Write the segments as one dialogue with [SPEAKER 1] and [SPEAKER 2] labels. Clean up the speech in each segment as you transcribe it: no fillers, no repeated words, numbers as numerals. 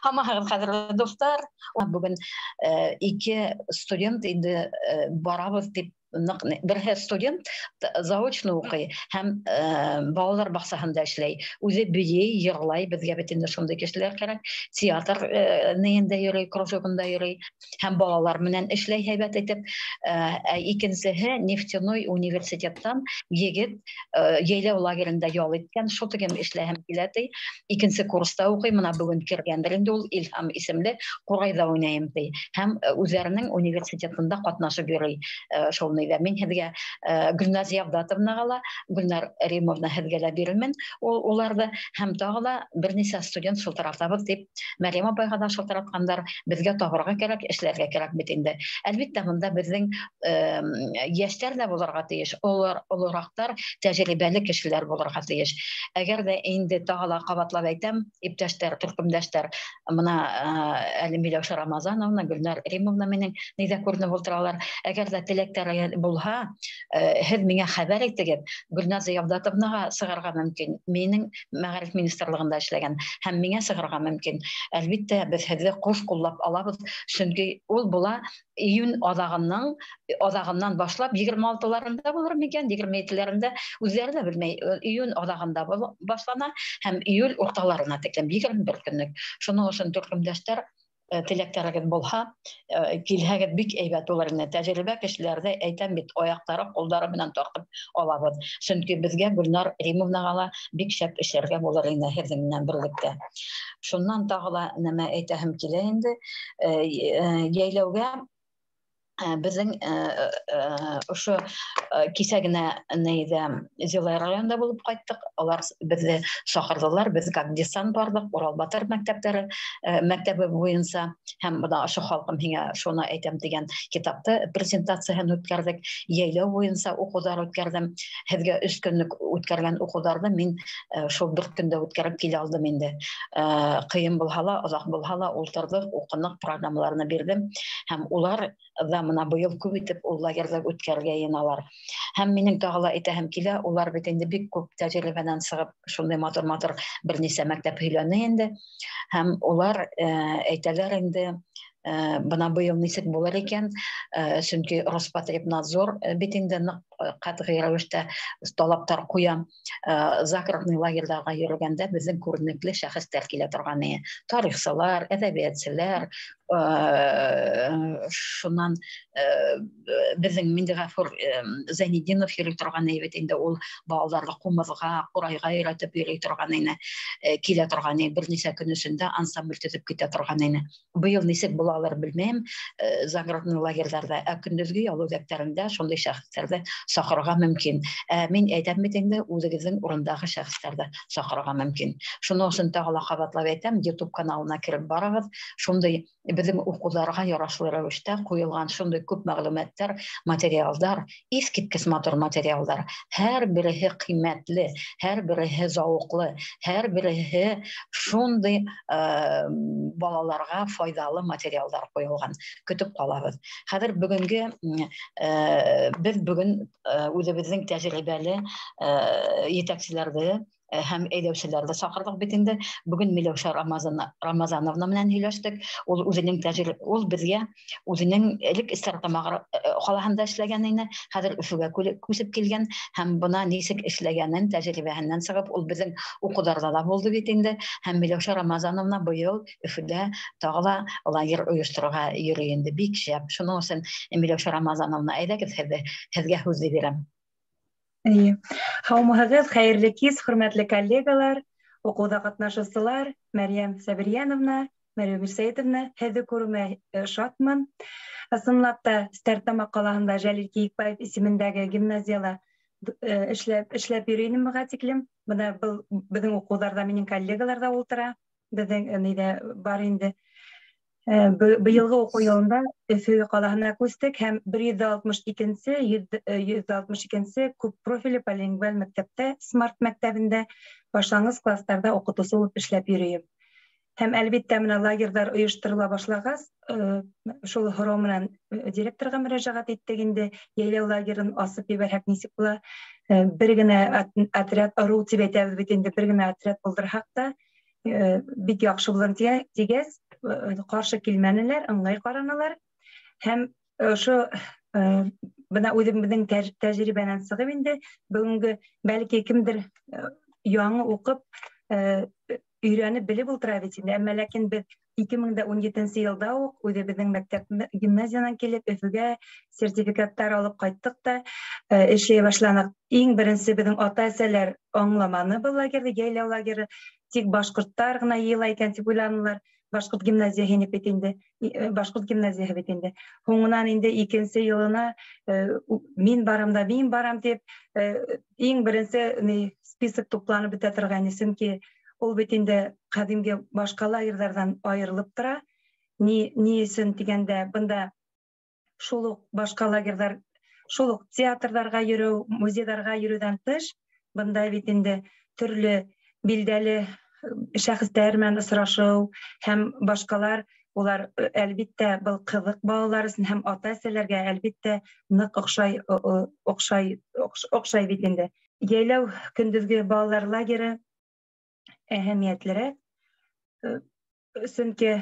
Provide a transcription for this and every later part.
[SPEAKER 1] Хамаһын хәзерле достар, бүген ике студент инде барабыз дип бер студент заочно укый һәм балалар баксаһында эшләй. Үзе бии, йырлай, безгә бит инде шундый кешеләр кирәк. Театр нәендә йөри, кружогында йөри һәм балалар менән эшләй һәйбәт итеп. Икенчеһе нефтяной университеттан егет яйлау лагерендә ял иткән, шул тигән эшләһәм килә ди. Икенче курста укый, менә бүген кергәндер инде ул Илһам исемле Курайда уйнайм ди. Һәм үзләренең университетында катнашып йөри. Мин һеҙгә Гөлназ Явдатовнаға ла, Гөлнар Римовна һеҙгә лә бирелмен. Уларҙы һәм тағы ла бер нисә студент шылтыратабыҙ дип, Мәрйәм апайға да шылтыратҡандар. Беҙгә табырға кәрәк, эшләргә кәрәк бит инде. Әлбиттә, бында беҙҙең йәштәр ҙә булырға тейеш, олораҡтар, тәжрибәле кешеләр булырға тейеш. Әгәр ҙә инде тағы ла ҡабатлап әйтәм, иптәштәр, төркөмдәштәр, мына әле Миләүшә Рамазановна, Гөлнар Римовна минең нидә күренеп ултыралар. Әгәр ҙә теләктәре булһа, һеҙ миңә хәбәр итегеҙ. Гөлназ Явдатовнаға сығырға мөмкин. Минең мәғариф министрлығында эшләгән һәм миңә сығырға мөмкин. Әлбиттә, беҙ һеҙҙе ҡуш ҡуллап алабыҙ, сөнки ул була июнь аҙағынан башлап 26-ларында булыр микән, 27-ләрендә үҙҙәре лә белмәй. Июнь аҙағында башлана һәм июль урталарына тиклем 21 көнлөк. Шуның өсөн төркөмдәштәр теләктәрегеҙ булһа, килһәгеҙ бик әйбәт булыр ине. Тәжрибә кешеләрҙе әйтәм бит, аяҡтары, ҡулдары менән тартып алабыҙ. Сөнки беҙгә Гөлнар Римовнаға ла бик шәп эшләргә булыр ине һеҙҙең менән берлектә. Шунан тағы ла нәмә әйтәһем килә инде. Йәйләүгә безнең ошо кисә генә Зилай районында булып ҡайттык. Алар беҙҙе саҡырҙылар. Беҙ как десант барҙык, Урал Батыр мәктәбе буйынса һәм бына ошо халҡым һиңә шуны әйтәм дигән китапты презентацияһын үткәрҙек. Йәйләү буйынса уҡыуҙар үткәрҙем. Һеҙгә 3 көнлөк үткәргән уҡыуҙарҙы мин шул бер көндә үткәреп килә алдым инде. Ҡыйын булһа ла, оҙаҡ булһа ла ултырҙык, уҡыныҡ, программаларына бирҙем һәм улар ҙа мына быйыл күп итеп ул лагерҙа үткәрергә йыйыналар. Һәм минең тағы ла әйтәһем килә, улар бит инде бик күп тәжрибәнән сығып, шундай матур-матур бер нисә мәктәп һөйләне инде. Һәм улар әйтәләр инде, бына быйыл нисек булыр икән, сөнки Роспотребнадзор бит инде ҡатғи рәүештә талаптар ҡуя. Закрытный лагерҙарға йөрөгәндә беҙҙең күренекле шәхестәр килә торған ине. Тарихсылар, әҙәбиәтселәр, шунан беҙҙең Миндиғәфүр Зәйнетдинов йөрөй торған ине бит инде, ул балаларҙы ҡумыҙға, ҡурайға өйрәтеп йөрөй торған ине, килә торған ине, бер нисә көн эсендә ансамбль төҙөп китә торған ине. Быйыл нисек булалыр белмәйем, загородный лагерҙарҙа, көндөҙгө ял үҙәктәрендә шундай шәхестәрҙе саҡырырға мөмкин. Мин әйтәм бит инде, үҙегеҙҙең урындағы шәхестәрҙе саҡырырға мөмкин. Шуның өсөн тағы ла ҡабатлап әйтәм, YouTube каналына киреп барығыҙ. Шундай беҙҙең уҡыуҙарға ярашлы рәүештә ҡуйылған шундай күп мәғлүмәттәр, материалдар, иҫ киткес матур материалдар. Һәр береһе ҡиммәтле, һәр береһе зауыҡлы, һәр береһе шундай балаларға файҙалы материалдар ҡуйылған. Көтөп ҡалабыҙ. Хәҙер бөгөнгө беҙ бөгөн үҙебеҙҙең тәжрибәле етәкселәрҙе һәм әйҙәүселәрҙе саҡырҙыҡ бит инде. Бүгөн Миләүшә Рамазановна менән һөйләштек. Ул беҙгә үҙенең элек Стәрлетамаҡ ҡалаһында эшләгән ине, хәҙер Өфөгә күсеп килгән һәм бына нисек эшләгәнен, тәжрибәһенән сығып, ул беҙҙең уҡыуҙарҙа ла булды бит инде. Һәм Миләүшә Рамазановна быйыл Өфөдә тағы ла лагер ойошторорға йөрөй инде. Бик шәп. Шуның өсөн Миләүшә Рамазановна, әйҙәгеҙ, һеҙгә һүҙҙе бирәм.
[SPEAKER 2] Һаумыһығыҙ, хәйерле кис, хөрмәтле коллегалар, уҡыуҙа ҡатнашыусылар, Мәрйәм Сәбирйәновна, Мәрйәм Ирсәйетовна, һеҙҙе күреүемә шатмын. Ысынлап та Стәрлетамаҡ ҡалаһында Жәлил Кейекбаев исемендәге гимназияла эшләп йөрөйөнөм быға тиклем. Бына был беҙҙең уҡыуҙарҙа минең коллегалар ҙа ултыра. Беҙҙең бар инде. Быйылғы уҡыу йылында Өфө ҡалаһына күстек һәм 162-162 күп профиле полингвал мәктәптә, Смарт мәктәбендә, башланғыс кластарҙа уҡытыусы булып эшләп йөрөйөм. Һәм әлбиттә менә лагерҙар ойошторола башлағас, шул һорау менән директорға мөрәжәғәт иттек инде, йәйләү лагерын асып ебәрһәк нисек була. Бер генә отряд, ырыу тип әйтәбеҙ бит инде, бер генә отряд булдырһаҡ та, бик яхшы булыр дигәс, каршы килмәнеләр, ыңгай караналар. Һәм ошо бына үзебезнең тәҗрибәнән сыгып инде бүгенге бәлки кемдер яңа укып өйрәнеп белеп ултыра бит инде. Әмма ләкин без 2017 елда ук үзебезнең мәктәп гимназиянан килеп Өфөгә сертификаттар алып кайттык та эшләй башладык. Иң беренче безнең ата-әсәләр аңламаны бу лагерьде, яйлау лагере тик башкорттар гына йыла икән дип уйланалар. Башкорт гимназияһы бит инде. Башкорт гимназияһы бит инде. Хуңнан инде икенче елына мин барам дип иң беренче список тупланып бетә торган исемки ул бит инде кадимге башка лагерьлардан аерылып тора. Ни өчен дигәндә бында шул ук башка лагерьлар, шул ук театрларга йөрү, музейларга йөрүдән тыш, бында бит инде төрле билдәле шәхестәр белән очрашу һәм башкалар, улар әлбиттә был кызык балалар өчен һәм ата-әсәләргә әлбиттә нык охшай бит инде. Яйлау көндезге балалар лагере әһәмиятлерәк, чөнки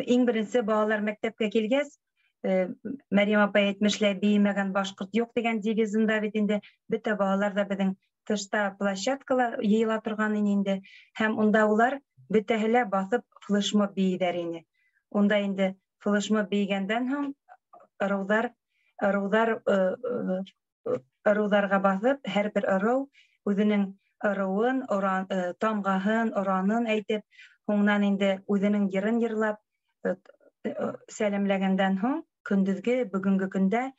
[SPEAKER 2] иң беренче балалар мәктәпкә килгәс, Мәрьям апа әйтмешләр, беймәгән башкорт юк дигән девизында бит инде бөтә балалар да безнең тышта площадкалар йыела торган инде һәм унда улар бөтәһе басып флешмоб бийләр иде. Унда инде флешмоб бейгәндән соң ырыуларга басып, һәрбер ырыу үзенең ырыуын, тамгаһын, оранын әйтеп, хуңнан инде үзенең йырын йырлап сәламләгәндән соң көндезге бүгенге көндә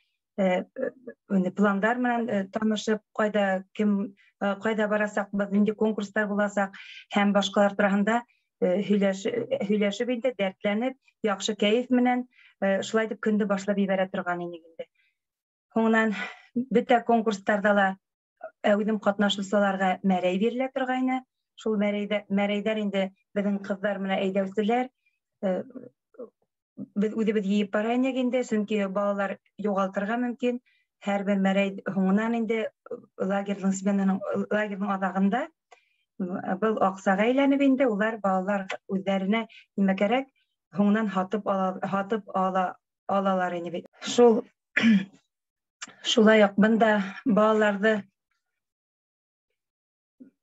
[SPEAKER 2] пландар менән танышып, кайда барасак, нинди конкурслар буласак һәм башкалар турында һөйләшеп инде, дәртләнеп, яхшы кәеф менән шулай дип көнде башлап ибәрә торган инде. Хуңнан бөтә конкурсларда ла үзем катнашучыларга мәрәй бирелә торгайны. Шул мәрәйдәр инде безнең кызлар менә әйдәүселәр. Biz үзебез йыйып барайнык инде, чөнки балалар югалтырга мөмкин. Һәрбер мәрәй хуңнан инде лагерьнең адагында был аксага әйләнеп инде улар балалар үзләренә нимә кирәк хуңнан һатып алалар инде. Шулай ук бында балаларды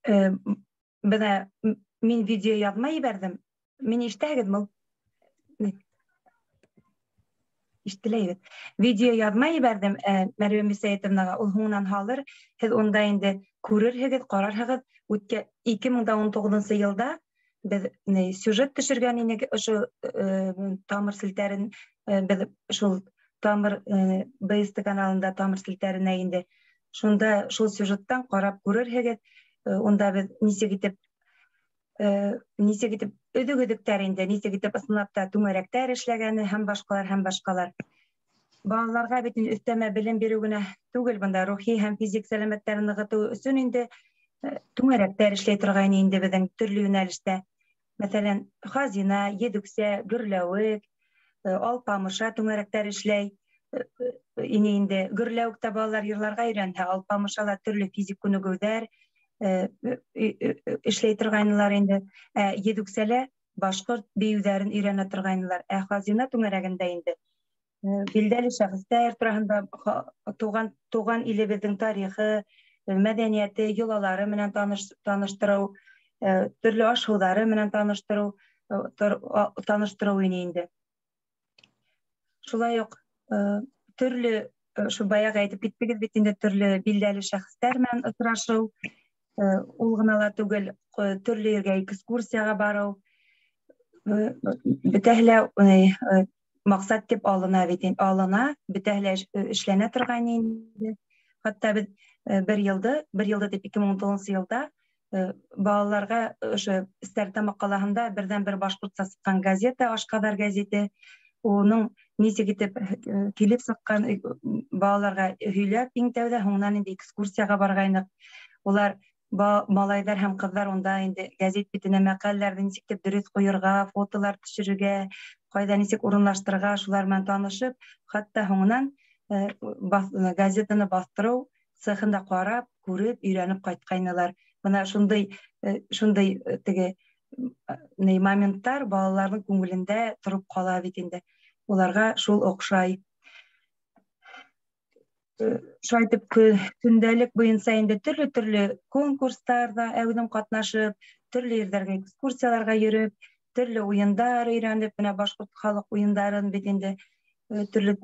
[SPEAKER 2] бына мин видео язмай ибәрдем. Мин ишетәгезме? Ишетеләйбез. Видео язмай ибәрдем Мәрьям Мирсәетовнага, ул хуңнан халыр. Һез онда инде күрерһегез, карарһегыз. 2019 елда без сюжет төшергән инек, ошо тамыр селтәрен без шул тамыр БСТ каналында тамыр селтәренә инде. Шунда шул сюжеттан карап күрерһегез. Онда без нисек итеп өдөгөдүктәр инде, нисек итеп ысынлап та түңәрәктәр эшләгәне һәм башкалар. Балаларга бит өстәмә белем бирү генә түгел, бында рухи һәм физик сәламәтләрен ныгыту өчен инде түңәрәктәр эшләй торган инде безнең төрле юнәлештә. Мәсәлән, хазина, едүксә, гөрләвек, алпамыша түңәрәктәр эшләй. Инде гөрләвектә балалар йырларга өйрәнһә, алпамышала төрле физик күнегүләр эшләй торганнар инде. Едүксәлә башкорт биюләрен өйрәнә торганнар. Хазина түңәрәгендә инде билдәле шәхестәр турында туган илебезнең тарихы, мәдәнияте, йолалары менән таныштыру, төрле ашыулары менән таныштыру инде. Шулай ук төрле шу баягы әйтеп киттегез бит инде төрле билдәле шәхестәр менән очрашу, ул гына ла түгел, төрле ергә экскурсияга бару, бөтәһлә максат дип алына, бөтәһлә эшләнә торган инде. Хәтта без бер елда дип 2019 елда балаларга ошо Стәртамак калаһында бердән-бер башкортча сыккан газета, Ашкадар газеты, уның нисек итеп килеп сыккан балаларга һөйләп иң тәүдә, һуңнан инде экскурсияга баргайнык. Улар малайдар һәм кызлар унда инде газет битенә мәкаләләрне нисек итеп дөрес куярга, фотолар төшерергә, кайда нисек урынлаштырырга, шулар белән танышып, хәтта һуңнан газетаны бастыру цехында карап, күреп, өйрәнеп кайткайнылар. Бына шундай теге моменттар балаларның күңелендә торып кала бит инде. Уларга шул окшай. Шайтып көндәлек буенча инде төрле конкурсларда әүдем катнашып, төрле ерләргә экскурсияларга йөреп, төрле уендар өйрәнеп, менә башкорт халык уендарын бит инде төрле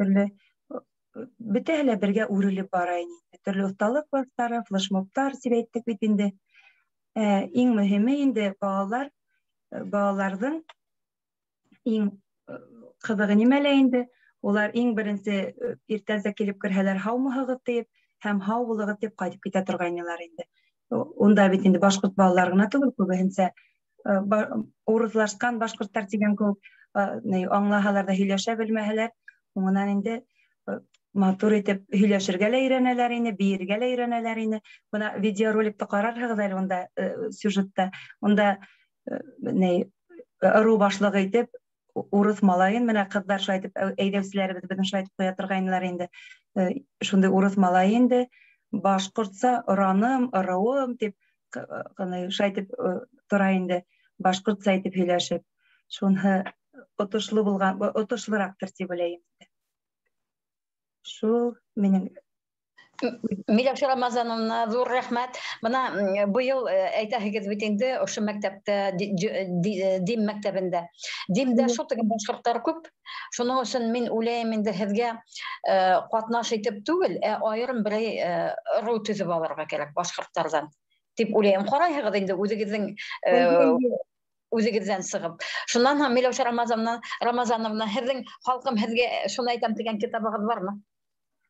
[SPEAKER 2] бөтәһе бергә үрелеп бара инде. Төрле осталык класслары, флешмобтар дип әйттек бит инде. Иң мөһиме инде балаларның иң кызыгы нимәлә инде? Улар иң беренче иртәнсә килеп керһәләр, һаумыһыгыз дип, һәм һау булыгыз дип кайтып китә торганнар инде. Унда бит инде башкорт балалары гына түгел, күбенсә урыслашкан башкорттар дигән күп аңлаһалар да һөйләшә белмәһәләр, уңнан инде матур итеп һөйләшергә лә өйрәнәләр инде, биергә лә өйрәнәләр инде. Бuna видеороликта карарһығыз әле унда сюжетта. Унда ыру башлыгы итеп урыс малайын менә кызлар шайтып әйдәүчеләребез безнең шайтып куя торганнар инде. Шундай урыс малай инде башкортса ыраным, ырыуым дип шайтып тора инде. Башкортса итеп һөйләшеп. Шуны отышлы булган, отышлырактыр дип уйлыйм. Шу минең
[SPEAKER 1] Миләүшә Рамазановна, зур рәхмәт. Бына быел әйтәһегез бит инде ошо мәктәптә, Дим мәктәбендә. Димдә шул тигән башкортлар күп. Шуның өчен мин уйлыйм инде һезгә катнаш итеп түгел, аерым берәй ру төзеп алырга кирәк башкортлардан. Дип уйлыйм. Карайһығыз инде үзегездән сыгып. Шуннан һәм Миләүшә Рамазановна, һезнең халкым һезгә шуны әйтәм дигән китабыгыз бармы?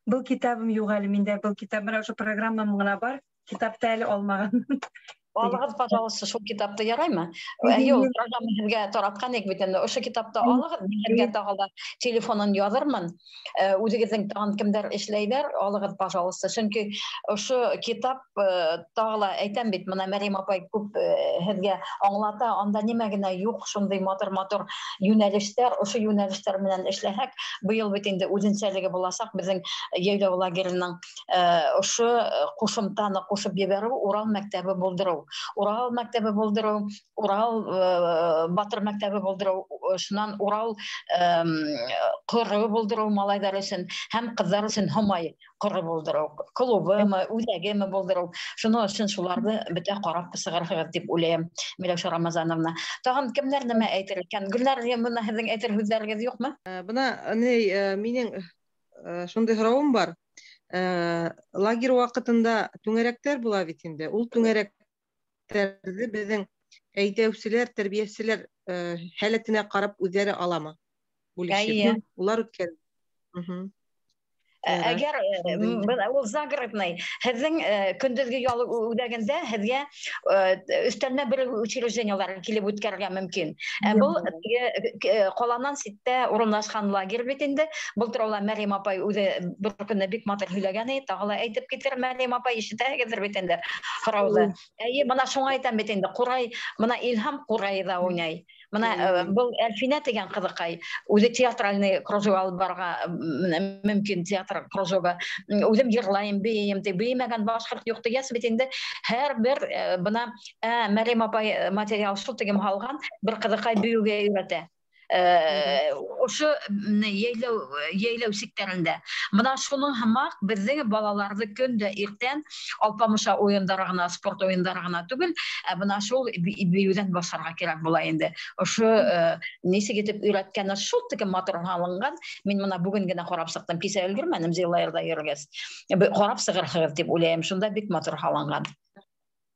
[SPEAKER 2] Был китабым юк әле миндә, был китап менә ошо программам гына бар. Китапты әле алмаган.
[SPEAKER 1] Алыгыз, пожалуйста, шул китапты яраймы? Ул программа һезгә тараткан ик бит инде. Ошо китапты алыгыз, һезгә тагыла телефонын язырмын. Үзегезнең тагын кемдер эшләйләр, алыгыз, пожалуйста. Чөнки ошо китап тагыла әйтәм бит, менә Мәрим апай күп һезгә аңлата, анда нимә генә юк, шундый матур юнәлештәр, ошо юнәлештәр менән эшләһәк, быел бит инде үзенчәлеге булачак безнең Яйлау лагерының ошо кушымтаны кушып ебәрү, Урал мәктәбе булдыру. Урал мәктәбе булдыру, Урал Батыр мәктәбе булдыру, шуннан Урал кыры булдыру малайдар өчен һәм кызлар өчен һомай кыры булдыру, клубымы, үзәгеме булдыру. Шуның өчен шуларны бөтә карап сыгырыгыз дип уйлыйм, Миләүшә Рамазановна. Тагын кемнәр нәмә әйтер икән? Гөлнар, моны һезнең әйтер һүзләрегез юкмы?
[SPEAKER 3] Бына минең шундый һорауым бар. Лагерь вакытында түңәрәктәр була бит инде. Ул түңәрәктәрне безнең әйдәүчеләр, тәрбиячеләр халәтенә карап үзләре аламы? Бүлешеп. Улар үткән.
[SPEAKER 1] Әгәр ул загородный һезнең көндезге ял үдәгәндә һезгә өстәлмә бер учреждениелар килеп үткәрергә мөмкин. Бу каланнан ситтә урынлашкан лагерь бит инде. Былтыр ала Мәрим апай үзе бер көнне бик матур һөйләгән иде. Тагыла әйтеп китер Мәрим апай ишетәгездер бит инде. Караулы. Моны шуңа әйтәм бит инде. Курай, моны Илһам Курайда уйнай. Моны бу Әлфинә дигән кызыкай. Үзе театральный кружок алып барга мөмкин, театр кружогы. Үзем җырлайм, бейем, беймәгән башкорт юк дигәс бит инде. Һәрбер бына Мәрим апай материал шул тигән алган, бер кызыкай биюгә өйрәтә. Ошо яйлау секторында. Мына шуның һәммәк безнең балаларны көндә иртән алпамыша уеннары гына, спорт уеннары гына түгел, мына шул биюдән башларга кирәк була инде. Ошо нисек итеп өйрәткән шул тигән матур алынган. Мин моны бүген генә карап сыктым, писә өлгермәдем җырларда йөргәс. Карап сыгырыгыз дип уйлыйм, шунда бик матур алынган.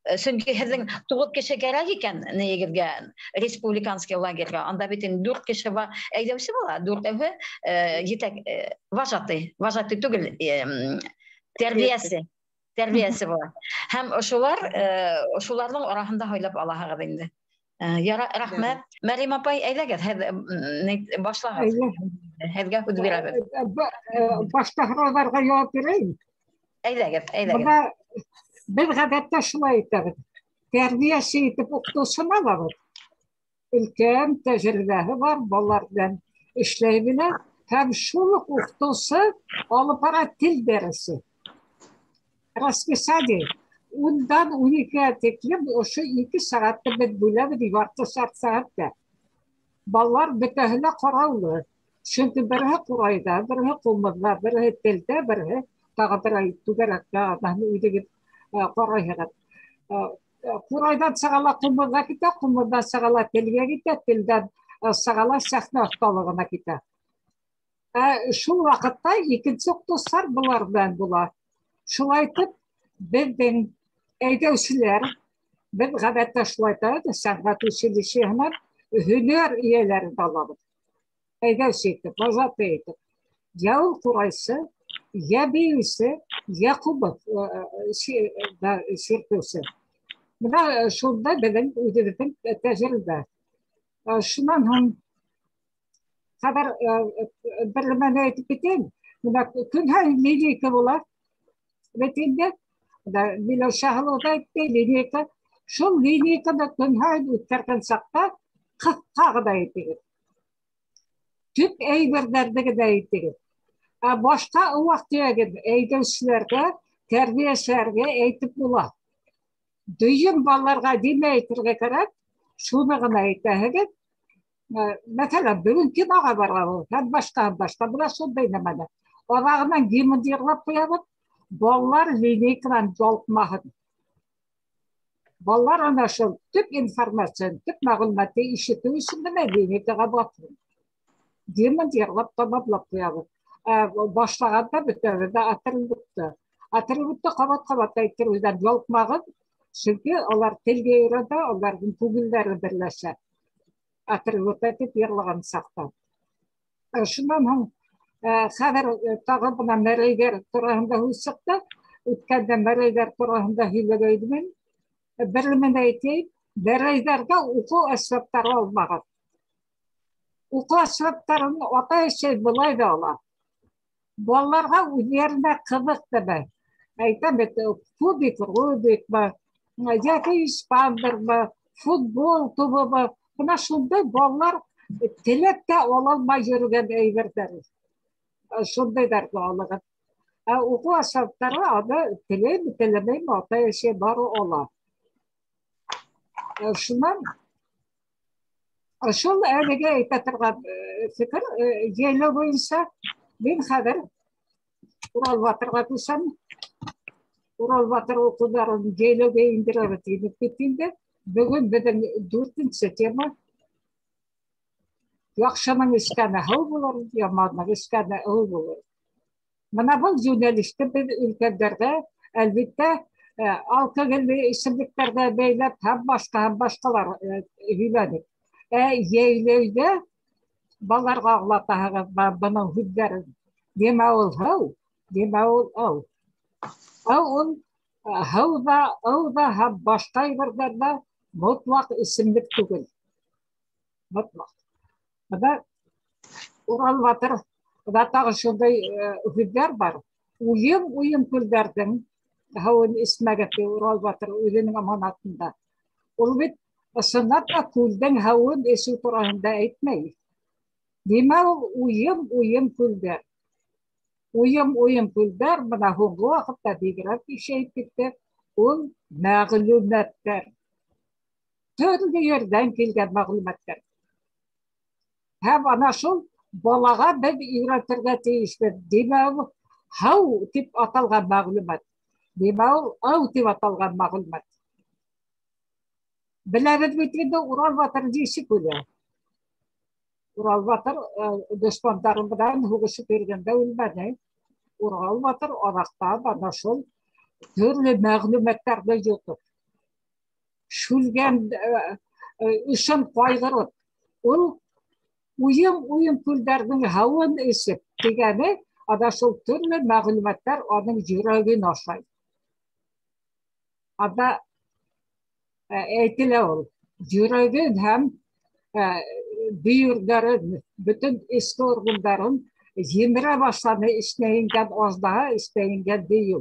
[SPEAKER 1] Чөнки һезнең 9 кеше кирәк икән нигезгә республиканский лагерьгә. Анда бит 4 кеше бар, әйдәүче була, 4-әве җитәк вожатый түгел, тәрбиясе була. Һәм ошуларның арасында һайлап алаһыгыз инде. Рәхмәт. Мәрим апай, әйдәгез, башлагыз. Һезгә һүз бирәбез.
[SPEAKER 4] Башка һорауларга җавап бирәйм.
[SPEAKER 1] Әйдәгез.
[SPEAKER 4] Бер гадәттә шулай итәбез. Тәрбиясе итеп укытучыны алабыз. Өлкән тәҗрибәһе бар, балалар белән эшләй белә. Һәм шул укытучы алып бара тел дәресе. Расписание. Ondan 12'ye teklip o şu 2 saatte bir bölümü bir yartı saatte. Ballar bütehine karavlı. Çünkü biri kurayda, biri kumurda, biri tilde, biri tağı biri tügerek de adamı ödeyip karayıgat. Kuraydan sağala kumurda gide, kumurdan sağala tilge gide, tilden sağala sahne hastalığına gide. Şu vakitte ikinci dostlar bular ben bular. Şulaytıp bizden eydevçiler, biz gabette şulaytıp sanat usulü hüner üyeleri daladık. Eydevçiydi, bazat eydi. Ya o kuraysı, ya birisi, ya kubuk şirküsü. Buna şunda bizim üdürüdüm tecrübe. Şundan hem kadar birlemene etip biteyim. Buna kün her lirika bular. Vetinde da bilo şahlıda etti lirika. Şu lirika da kün her ütterken sakta kağıda etti. Tüp eyverlerdeki de etti. Başka o vaktiye gibi eğitimçilerde, terbiyeslerge eğitip bular. Düğün ballarga dime eğitirge kerek, şunu gına eğitirge. Mesela bugünkü dağa var, hem başka, bula son beynemede. Orağından gimin dirlap koyalım, ballar linikran joltmağın. Ballar ona şu tüp informasyon, tüp mağlumatı işitiyor, şimdi ne linikra bakın. Gimin dirlap tabablap koyalım. Başlaganda bütövünde atırılıptı. Atırılıptı kabat aytırıdan yolkmağın. Çünkü onlar tilge öğredi, onların tugilleri birleşer. Atırılıptı etip yerliğini saktan. Şundan haber tağı buna mereyger turağında hüsüktü. Ütkende mereyger turağında hülegeydimin. Birliminde eteyip, mereygerde uku esvapları olmağın. Uku esvaplarının ota şey bulaydı ola. Ballarga üzerine kızık deme. Aytam Kubik, Rubik mi, yaki İspandır mı, futbol tubu mu, buna şunday ballar tilekte olalma yürügen eyverleri. Şunday derdi olalım. Oku asapları adı tilemeyim ortaya şey barı ola. Şundan şun elige eytetirgan fikir, yeyli boyunca ben haber Ural Batır'a düşsem, Ural Batır okulların geyloge indirerek gidip bittiğinde bugün bizim 4. tema yakşının iskene hıl bulur, yamanın iskene hıl bulur. Bana bu jurnalisti bir ülkelerde elbette alkogollü isimliklerde beylep hem başkalar hüledik. Yeylöyde balar ağlata bana hüdderin. Deme ol hıl. Dema ol. Havda başka yerlerde mutlak isimlik tugul. Mutlak. Da Ural Batır, da tağı şunday hüdder var. Uyum külderden havun isme getti Ural Batır özünün amanatında. Ol bit sınatla külden havun esi turağında etmeyi. Dema ol uyum külder. Uyum külder bana hungu vakitte bir şey bitti. Ol mağlumatlar. Türlü yerden gelgen mağlumatlar. Hem ana şol balaga ben öğretirge teyiştir. Demau hav tip atalgan mağlumat. Demau av tip atalgan mağlumat. Bilevet bitirde Ural Batır dişi kule. Ural Batır düşmanlarından huguşu vergende ölmedi. Ural Batır orakta bana şol türlü mağlumatlarda yotur. Şulgen işin kaygırır. Ol uyum külderдің havın esip degeni ada şol türlü mağlumatlar onun yüreğini aşay. Ada eğitile ol. Yüreğin hem büyürlerin, bütün eski orgunların yemire başladı işleyingen az daha işleyingen değil.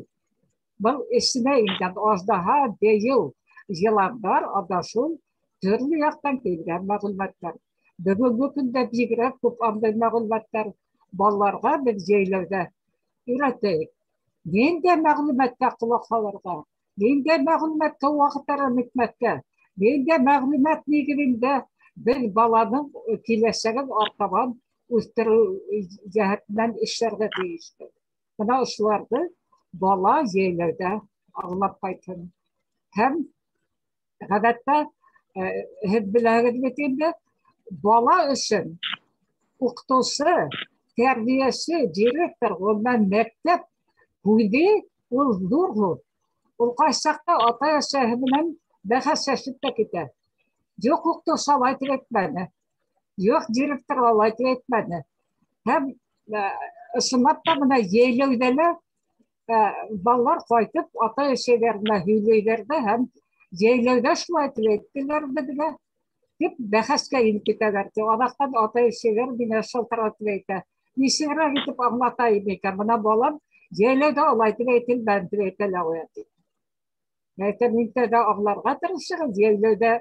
[SPEAKER 4] Bu işleyingen az daha değil. Yılanlar ada şol türlü yaktan gelgen mağlumatlar. Bugünkü günde bir көп андай mağlumatlar ballarga biz jeylerde üreteyik. Ben de mağlumatga kulak salırga. Бейінде мәғлүмәтке уақыттарын үтмәкке. Бейінде мәғлүмәт негізінде бір баланың келешегін артабан өстіру жәһәтінен эшләргә тиешті. Мына ошыларды бала җәйләүдә аңлап кайтын. Һәм гадәттә һез беләгез бит инде, бала өчен укытучы, тәрбияче, директор, гомумән мәктәп бүлеге ул зур. Ул кайчакта ата-әсәһе белән бәхәсләшеп тә китә. Юк укытучы алай дип әйтмәде. Юк директор алай дип әйтмәде. Һәм ысынлап та менә җәйләүдә балалар кайтып ата-әсәләренә һөйләйләр дә һәм җәйләүдә шулай дип әйттеләр безгә. Дип бәхәскә инеп китәләр. Адактан ата-әсәләр мине шалтыратып әйтә. Ничегрәк итеп аңлатайым икән, менә балам җәйләүдә алай дип әйтелмәде дип әйтәләр. Әйтәм, инде дә аңларга тырышыгыз, җәйләүдә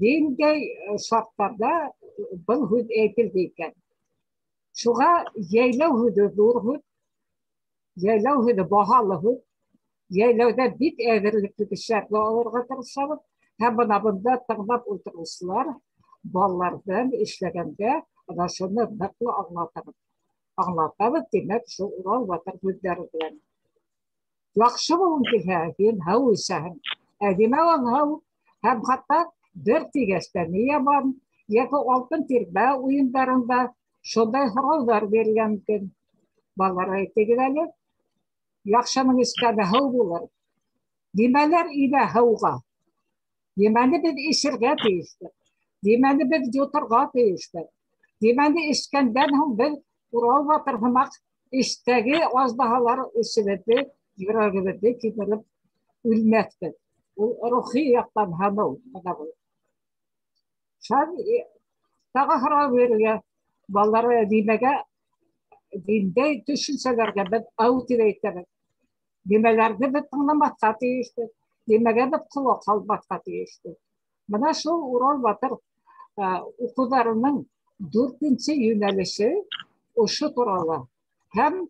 [SPEAKER 4] дигәй шартларда был һүз әйтелде икән. Шуға җәйләү һүзе зур һүз, җәйләү һүзе баһалы һүз, җәйләүдә бик әзерлекле эшләргә алырга тырышабыз. Һәм бына бында тыңлап утыручылар балалардан эшләгәндә ана шуны ныклы аңлатабыз. Аңлатабыз, димәк, шул Урал батыр һүзләре белән. Яхшы булын килһә, һин һау исәһең. Әдимә аңлау һәм хатта бер тигәстә ябан, яки алтын тирбә уендарында шундай һораулар биргән икән. Балалар әйтегез әле, яхшының искәне һау булыр. Димәләр илә һауга. Димәне без ишергә тиештек. Димәне без йотырга тиештек. Димәне эшкәндән һуң без Урал батыр һымак эштәге аздахалар эшебезне, йөрәгебезне китереп үлмәкбез. Ул рухи яктан һамау. Шән тағы һорау бирергә, балалар димәгә диндә төшенсәләргә без ау дип әйтәбез. Димәләрне без тыңламаска тиештек. Димәгә без колак салмаска тиештек. Менә шул Урал батыр укуларының 4-нче юнәлеше ошо турала. Һәм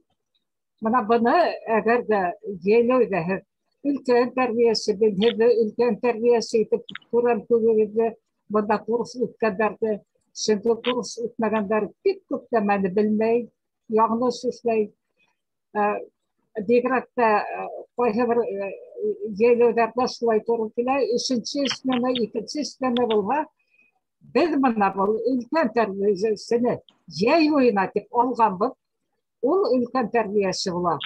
[SPEAKER 4] менә буны әгәр дә җәйләүдә өлкән тәрбиясе, өлкән тәрбиясе итеп күрәм күгегезне бында курс үткәндәрде, чөнки курс үтмәгәндәр бик күп нәмәне белмәй, яңлыш эшләй. Бигрәк тә кайһы бер җәйләүләрдә шулай туры килә, өченче эшләмә, икенче эшләмә булһа, без менә бу өлкән тәрбиясене җәй уена дип алганбыз, ул өлкән тәрбиясе була.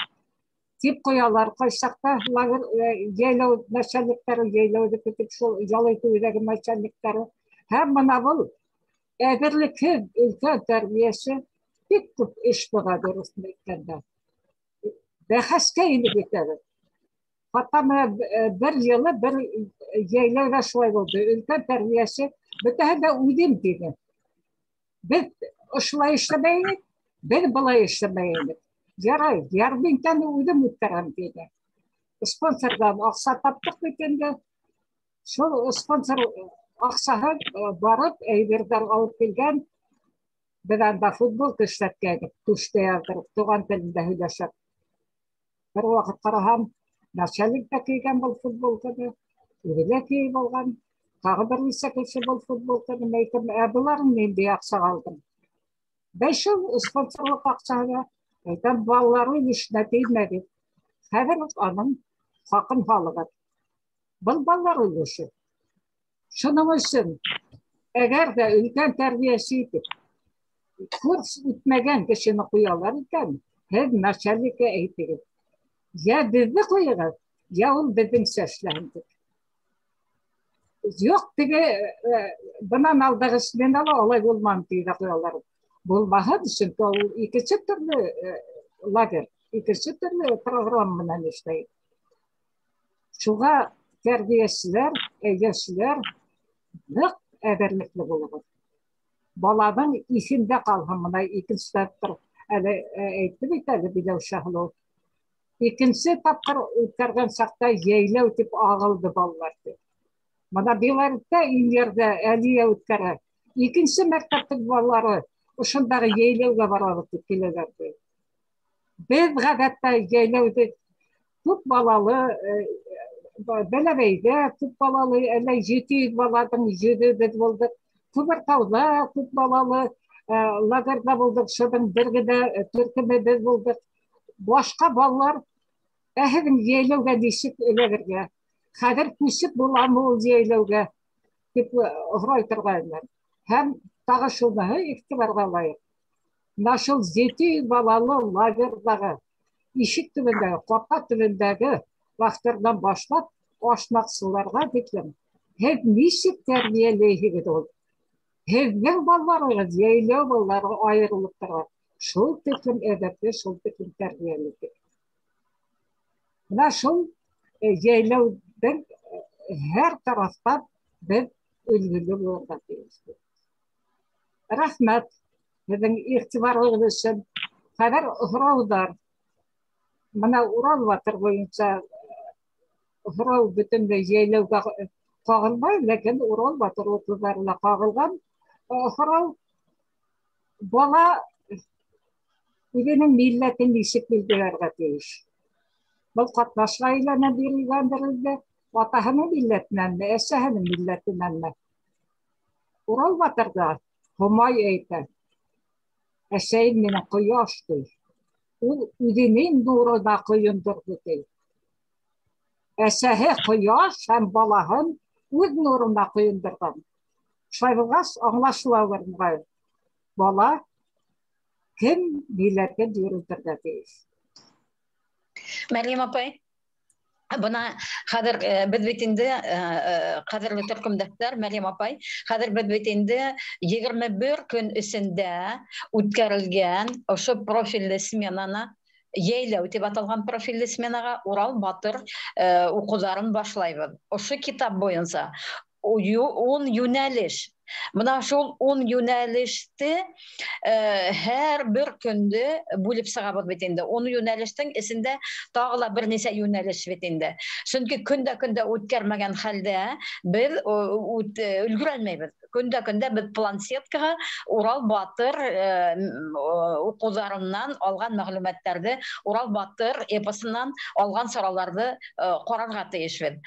[SPEAKER 4] Дип куялар кайчакта җәйләү начальниклары, җәйләүдә китеп шул ялай туйдагы начальниклары. Һәм менә бу әгерлекле өлкән тәрбиясе бик күп эш була дөресен әйткәндә. Бәхәскә инеп китәбез. Хатта бер елы бер җәйләүдә шулай булды. Өлкән тәрбиясе бөтәһе дә үдем диде. Без ошолай эшләмәйек, без былай эшләмәйек. Ярай, ярдәмдән үдем үткәрәм диде. Спонсордан акча таптык бит инде. Шул спонсор акчаһы барып, әйбердән алып килгән. Без анда футбол эшләткәнбез, түштә яздырып, туган телендә һөйләшеп. Бер вакыт караган, начальник та килгән был футболканы, үзе киеп алган. Тағы бер нисә кеше был футболканы әйтеп, буларын нинди акча алдым. Бәшел спонсорлык акчага әйтәм, балалары эшенә теймәде. Хәзер аның хакын халыгы. Был балалар өлеше. Шуның өчен, әгәр дә өлкән тәрбиясе итеп, курс үтмәгән кешене куялар икән, һез начальникка әйтегез. Я безне куегыз, я ул безнең эшләһен. Юк, теге бынан алдагы эшнән алай булмам дип куялар. Булмаһын өчен ул икенче төрле лагерь, икенче төрле программа менән эшләй. Шуга тәрбиячеләр, яшьләр нык әгәрлекле булыгыз. Баланың исендә калган менә икенче тапкыр әле әйтте бит әле Биләүшә Хылыу. Икенче тапкыр үткәргән чакта җәйләү дип агылды балалар. Менә Белорусьта инде Әлия үткәрә. Икенче мәктәптәге балалары ошындагы җәйләүгә барабыз дип киләләр. Без гадәттә җәйләүдә күп балалы Бәләбәйдә күп балалы, әле 700 баланың 7 біз булдык. Күбертауда күп балалы лагерда булдык, шуның бергедә төркеме біз булдык. Башка балалар әһәдең җәйләүгә ничек эләгергә? Хәзер күсеп буламы ул җәйләүгә? Дип һорай торганнар. Һәм тагы шуны игътибарга лаек. Нашыл 700 балалы лагердагы ишек төбендәге, капка төбендәге вахтердан башлап ашмаксыларга диклем. Һез ничек тәрбияләйһегез ул? Һезнең балаларыгыз җәйләү балалары аерылып тора. Шул тиклем әдәпле, шул тиклем тәрбияле. Менә шул җәйләүдән һәр тарафтан без үлгеле булырга тиеш. Рәхмәт. Һезнең игътибарыгыз өчен. Хәзер һораудар. Менә Урал ватыр буенча һорау бөтенләй җәйләүгә кагылмай, ләкин Урал ватыр укуларына кагылган һорау бала үзенең милләтен ничек билгеләргә тиеш. Был катнашка әйләнә бирелгәндер инде. Атаһының милләтенәнме, әсәһенең милләтенәнме? Урал ватырда Һомай әйтә. Әсәйем минең кояш ди. Ул үзенең нурына коендырды ди. Әсәһе кояш һәм балаһын үз нурына коендырган. Шулай булгач аңлашыла бер. Бала кем милләтен йөртергә тиеш.
[SPEAKER 1] Мәрьям апай, бuna хәзер без бит инде кадерле төркемдәшләр, Мәрьям апай, хәзер без бит инде 21 көн эчендә үткәрелгән ошо профильле сменаны Җәйләү дип аталган профильле сменага Урал Батыр укуларын башлайбыз. Ошо китап буенча 10 юнәлеш. Менә шул 10 юнәлеште һәр бер көндә бүлеп сыгабыз бит инде. 10 юнәлештең исендә тагы ла берничә юнәлеш бит инде. Чөнки көндә үткәрмәгән хәлдә без өлгерәлмәйбез. Көндә без планшеткага Урал Батыр укуларыннан алган мәгълүматларны, Урал Батыр эпосыннан алган сорауларны карарга тиешбез.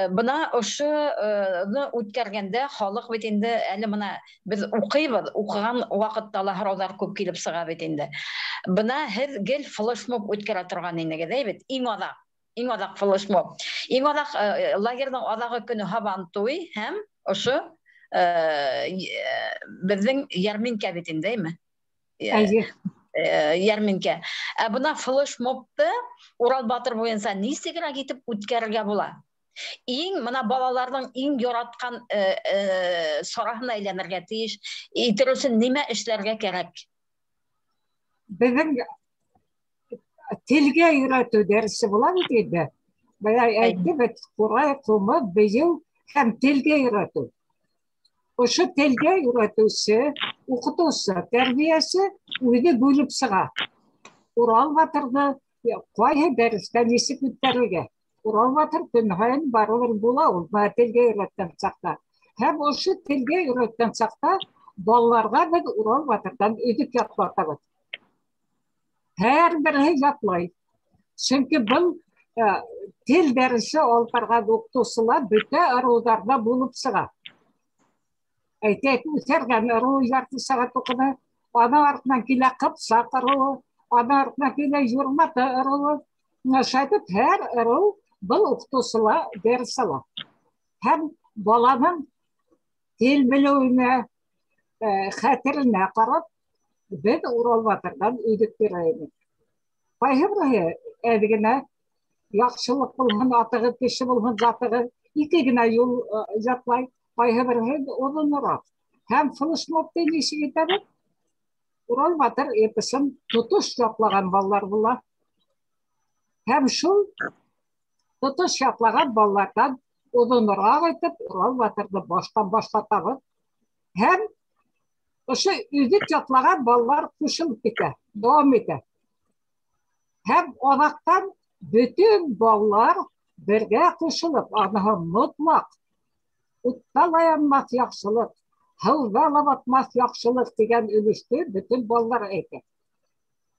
[SPEAKER 1] Бuna ошоны үткәргәндә халык бит инде әле менә без укыйбыз, укыган вакытта ла һораулар күп килеп сыга бит инде. Бuna һез гел флешмоб үткәрә торган инегез, әйбит, иң адак флешмоб. Иң адак лагерьнең адагы көне Һабантуй һәм ошо безнең ярминкә бит инде, әйме? Ярминкә. Бuna флешмобты Урал Батыр буенча ничегрәк итеп үткәрергә була? Иң менә балаларның иң яраткан сораһына әйләнергә тиеш, итерүсен нимә эшләргә кирәк?
[SPEAKER 4] Безнең телгә өйрәтү дәресе була бит инде. Бая әйтте бит, Курай, Кумы, быел һәм телгә өйрәтү. Ошо телгә өйрәтүче, укытучы, тәрбиясе үзе бүлеп сыга. Урал Батырны кайһы дәрестә ничек үткәрергә? Урал Батыр көнһайын барылыр була ул телгә өйрәткән чакта. Һәм ошо телгә өйрәткән чакта балаларга без Урал Батырдан өйдек ятлатабыз. Һәр бере ятлай. Чөнки был тел дәресе алырга укытучылар бөтә аруларда булып сыга. Әйтәк, үтәргән ару ярты сагат укыды, аны артыннан килә Кыпсак аруы, аны артыннан килә Юрматы аруы. Шайтып һәр ару был укытучылар дәрес ала. Һәм баланың тел белүенә, хәтеренә карап, без Урал Батырдан өйдек бирәбез. Кайһы бере әдигенә яхшылык булган атыгы, кеше булган затыгы, ике генә юл ятлай. Кайһы бере урыннырак. Һәм флешмобты ничек итәбез? Урал Батыр эпосын тотыш яклаган балалар була. Һәм шул тотыш яклаган балалардан урыннырак итеп Урал Батырны баштан башлатабыз. Һәм ошо үзе яклаган балалар кушылып китә, дәвам итә. Һәм адактан bütün балалар бергә кушылып, аныһы мотлак утталаянмас яхшылык, һәүзә батмас яхшылык дигән өлеште bütün балалар әйтә.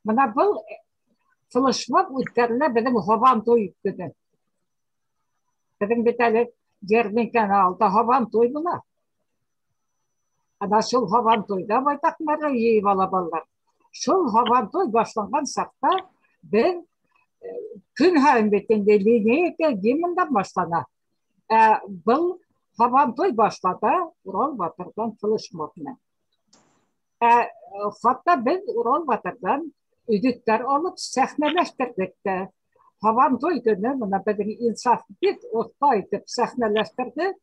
[SPEAKER 4] Менә был флешмоб үткәрелә безнең Һабантуй көне. Bizim bir tane Germinken aldı havan toydular. Ana şol havan toyda baytakları yiyip alaballar. Şol havan toy başlangan sakta ben gün hayın betinde lineyete yeminden başlana. Bu havan toy başladı. Ural Batır'dan çalışmakla. Hatta ben Ural Batır'dan üdütler alıp sahneleştirdik de. Havan toy günü buna benim insaf bit orta edip sahneleştirdi.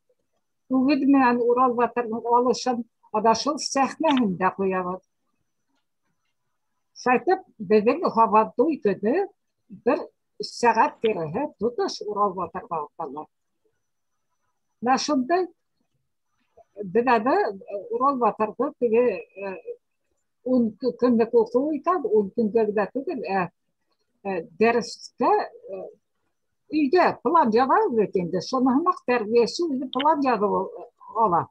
[SPEAKER 4] Bu gidmeyen Ural Batır'ın alışın adaşıl sahnehinde koyamadı. Saytıp benim havan toy günü bir saat terehe tutuş Ural Batır'da attılar. Nasıl Bedava Ural Batır'da bir 10 günlük okuyken 10 günlük derste үйде план жазабыз екенде сонымен тәрбиесі өзі план жазып ала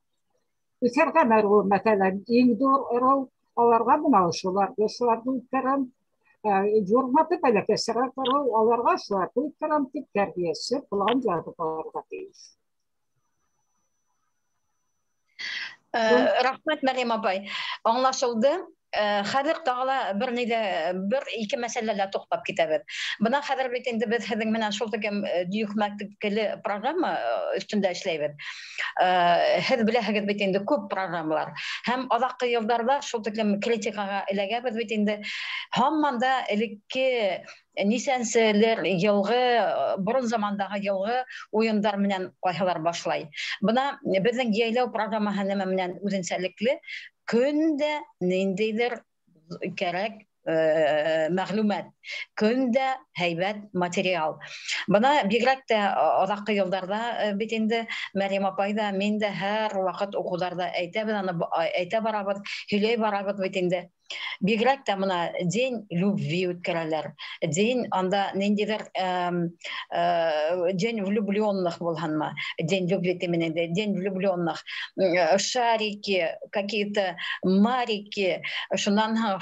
[SPEAKER 4] өткерген ол мәселен ең дұрау аларға мынау шуларды өткерем журматы бәләкәсірек аларға шуларды өткерем деп тәрбиесі план жазып аларға тиіс.
[SPEAKER 1] Рахмет Мәрем апай. Аңлашылды. Хәзер тагыла bir iki мәсьәләләргә туктап китәбез. Бына хәзер бит инде без һезнең менән шул тигән дүйүк мәктәпле программа өстендә эшләйбез. Һез беләһегез бит инде күп программалар. Һәм азаккы елларда шул тигән критикага эләгәбез бит инде. Һамман да элекке нисәнселәр елгы, бурын замандагы елгы уеннар менән кайһылар башлай. Бына безнең яйлау программаһы нәмә менән үзенчәлекле Künde nindidir gerek мәгълүмат, künde heybet material. Buna birlik de azaklı yıllarda bit inде Meryem apay da men de her vakit okularda әйтә барабыз, һөйләй барабыз bit инде. Birlik de buna день любви үткәрәләр. День анда ниндидер день влюбленных булганмы? День любви теменендә, день влюбленных. Шарики, какие-то марики, шуннан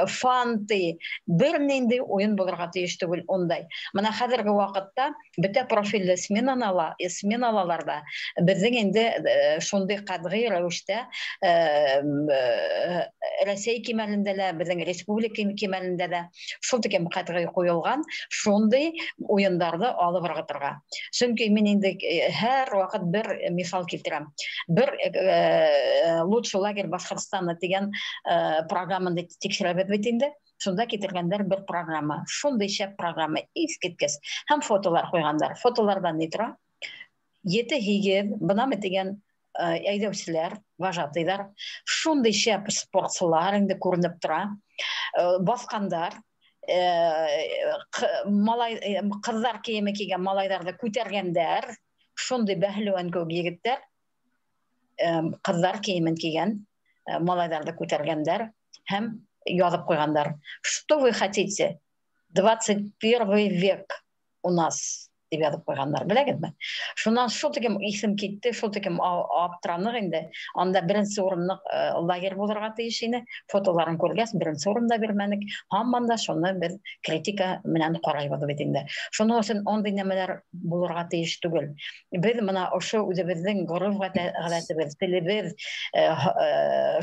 [SPEAKER 1] фанты, бер нинди уен булырга тиеш түгел ондай. Менә хәзерге вакытта бөтә профильле сменаларда безнең инде шундый катгый рәвештә Россия кимәлендә дә, безнең республика кимәлендә дә шул тигән катгый куелган шундый уеннарны алып барырга. Чөнки мин инде һәр вакыт бер мисал китерәм. Бер лучший лагерь Башкортстанда дигән программаны тикшерәбез бит инде. Шунда китергәндәр бер программа. Шундый шәп программа искиткес. Һәм фотолар куйгандар. Фотолардан ни тора? 7-8 бына дигән әйдәүчеләр, вожатыйлар, шундый шәп спортчылар инде күренеп тора. Баскандар, малай кызлар киеме кигән малайларны күтәргәндәр, шундый бәһлеван күк егетләр, кызлар киемен кигән малайларны күтәргәндәр һәм язып куйгандар. Что вы хотите? 21 век у нас. Дип язып куйганнар, беләгезме? Шуннан шул тигән исем китте, шул тигән аптыраныр инде. Анда беренче урынлык лагерь булырга тиеш иде. Фотоларын күргәс, беренче урында бирмәдек. Һамман да шуны без критика менән карыйбыз бит инде. Шуның өчен андый нәмәләр булырга тиеш түгел. Без менә ошо үзебезнең горыф гадәтебез, телебез,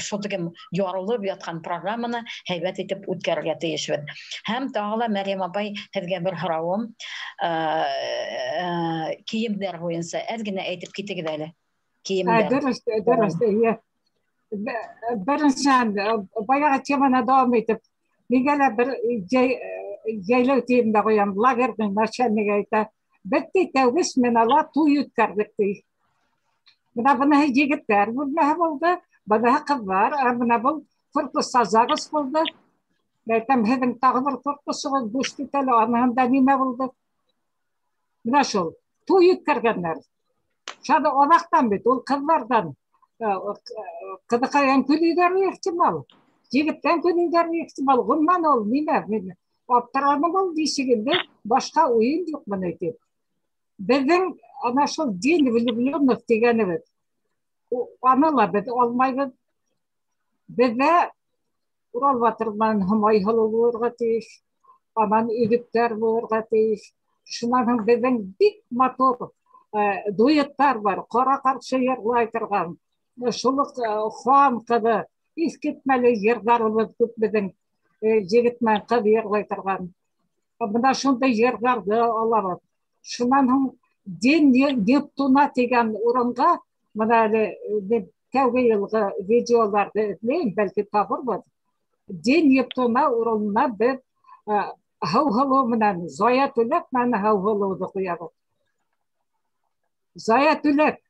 [SPEAKER 1] шул тигән ярылып яткан программаны һәйбәт итеп үткәрергә тиешбез. Һәм тагыла Мәрьям апай һезгә бер һорауым. Kiyimler boyunca ezgine eğitip gittik de kiyimler.
[SPEAKER 4] Dürüst. Birinci bayağı temana devam edip nigele bir yaylı tiyimde koyam lagerden naşenliğe ite bitti tevbis menala tuyut kardikti. Buna hiç yigitler buna buldu. Buna kız var. Buna bul fırkı sazağız buldu. Tam hedin tağır fırkısı buldu. Düştü tele anahında nime buldu. Nasıl? Tuyut karganlar. Şada onaktan bit, ol kızlardan. Kıdıkayan külüyderi ihtimal. Yigitten külüyderi ihtimal. Bundan ol, nime? Aptaranım ol dişiginde başka oyun yok bana etip. Bizim nasıl din влюбленных degenimiz. Anıla bit, olmaydı. Bize Ural Batır'dan hımayhalı olurga teyiş. Aman üdükler olurga teyiş. Şunların bizden dik motor дуэттар бар, қара қарсы ерлай тұрған, шұлық хуан қыды, искетмәлі ерларымыз көп біздің жігітмен қыз ерлай тұрған. Мына шындай ерларды алабыз. Шынан соң ден Нептуна деген орынға, мына әлі тәуге елгі видеоларды ізлейін, бәлкі табырбыз. Ден Нептуна орынына біз хау-халу менен Зая Төлек менен хау-халуды қоябыз. Зая Төлек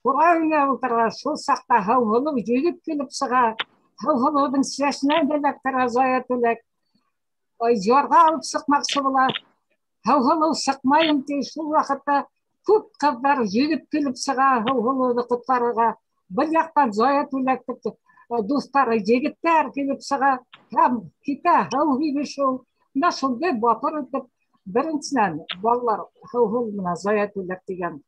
[SPEAKER 4] Құрайына отырға шул сақта хау-халу жүріп келіп сыға, хау-халудың сесінен делектіра Зая Төлек. Жорға алып сықмақсы бола, хау-халу сықмайын дей, шул уақытта көп қыздар жүріп келіп сыға хау-халуды құтқарыға. Бір жақтан Зая Төлектік достары жегіттер келіп сыға, һәм кита хау бишул, нашылды батыр етіп, біріншінен балалар хау-хау мына Зая Төлек деген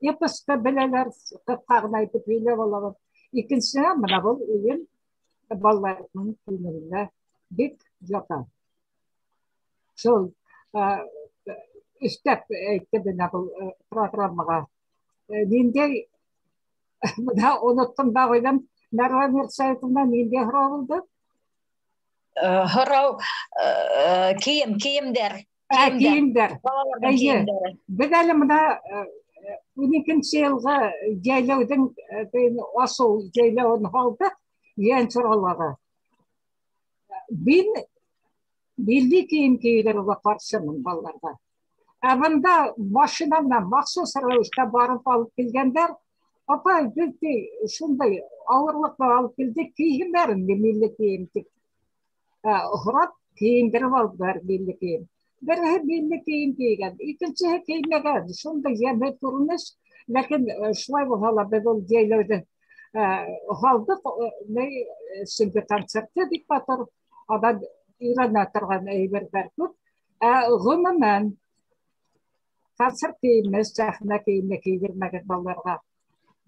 [SPEAKER 4] эпосты білелер, қырқағын айтып үйлеп алабыз. Екіншісінен мына бұл өлең балалардың көңіліне бек жата. Сол үстеп айтты мына бұл программаға. Менде мына ұныттым да қойдым, Нәрва Мирсаевна менде хұрау болды?
[SPEAKER 1] Хұрау киімдер.
[SPEAKER 4] Киімдер. Біз әлі мына 12-ші жылғы жайлаудың асыл жайлауын қалдық, ең сұралығы. Мен белді киім киюдерге қарсымын балаларға. Әбінда машинамнан мақсус рәвіште барып алып келгендер, апай, бізде шындай ауырлықты алып келдік, киімдерін милли киім тек. Құрат киімдеріп алып бар милли киім. Бірі милли киім киген, екінші киімеген, шындай жемет көрініш, ләкін шылай болғала біз ол жайлауды қалдық, сүнгі концертті дек батыр, адам үйрана тұрған әйбердер көп. Ғымымен концерт киіміз, сәхна киімі кидірмеген балаларға.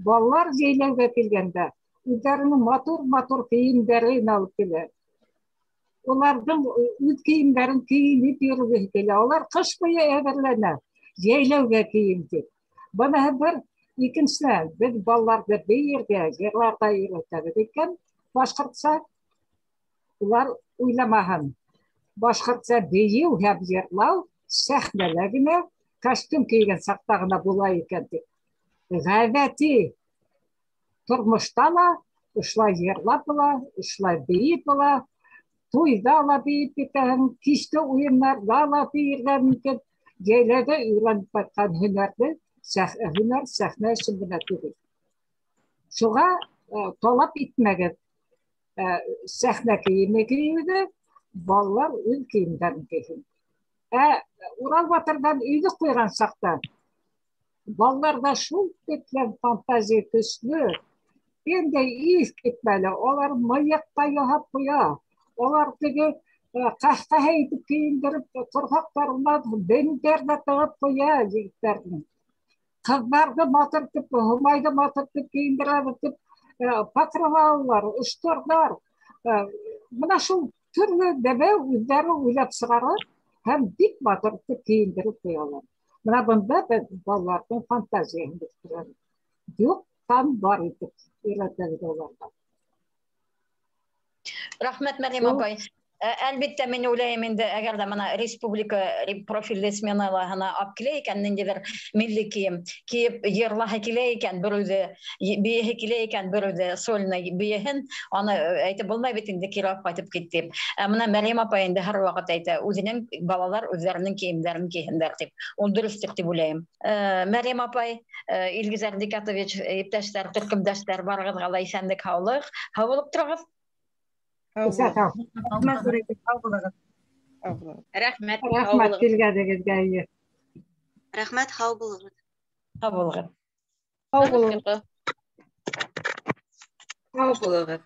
[SPEAKER 4] Балалар жайлауға келгенде, өздерінің матур киімдерін алып келер. Олардың үз киімдерін киініп беруге келе. Олар қыш бойы әбірлене, жайлауға киім тек. Бұны бір екіншісіне біз балаларды бейерге, жерларда үйретеді екен, башқұртса, олар ойламаған. Башқұртса бейеу, әб жерлау, сәхнелігіне, костюм киген сақтағына бола екен тек. Ғәдәти тұрмышта ла, ұшлай жерлап бола, ұшлай бейіп бола, тойда ла бейіп кетен, кешті ойынларда ла бейірген екен, жайлады үйреніп байтқан хүнәрді, хүнәр сәхне үшін бұна керек. Шуға талап етмеген сәхне киімі киюді, балалар өз киімдерін киген. Урал батырдан үйді қойған сақта, балаларда шул кеткен фантазия күслі, енді иіс кетмәлі, олар мыйықта яғап қоя, олар теге қашқа айтып киіндіріп, тұрғақтарына бендерді тығып қоя жігіттердің. Қыздарды матыртып, ғымайды матыртып киіндіріп, патровалар, ұштордар, мұна шул түрлі дәбе өздері ойлап шығарып, һәм бик матыртып киіндіріп қоялар. Мына бұнда біз балалардың фантазияны өстіреміз. Жоқтан бар етіп үйретеді оларға.
[SPEAKER 1] Рахмет, Мәрем апай. Әлбетте мен ойлаймын енді әгер де мына республика профильді сменаларына ап келе екен, нендебір милли киім киіп ерлаға келе екен, бір өзі бейеге келе екен, бір өзі сольны бейегін, оны әйті болмай бетінде кері қайтып кетті. Мына Мәрем апай енді әр уақыт әйті, өзінің балалар өздерінің киімдерін киіндер деп. Ол дұрыстық деп ойлаймын. Мәрем апай, Илгизар Дикатович, ептәштер, түркімдәштер барғыз қалай сәндік хаулық тұрғыз.
[SPEAKER 5] Рәхмәт.
[SPEAKER 4] Рәхмәт келгәнегезгә.
[SPEAKER 5] Рәхмәт, хау булыгыз.
[SPEAKER 1] Хау булыгыз.
[SPEAKER 3] Сау болыңыз.
[SPEAKER 5] Хау булыгыз.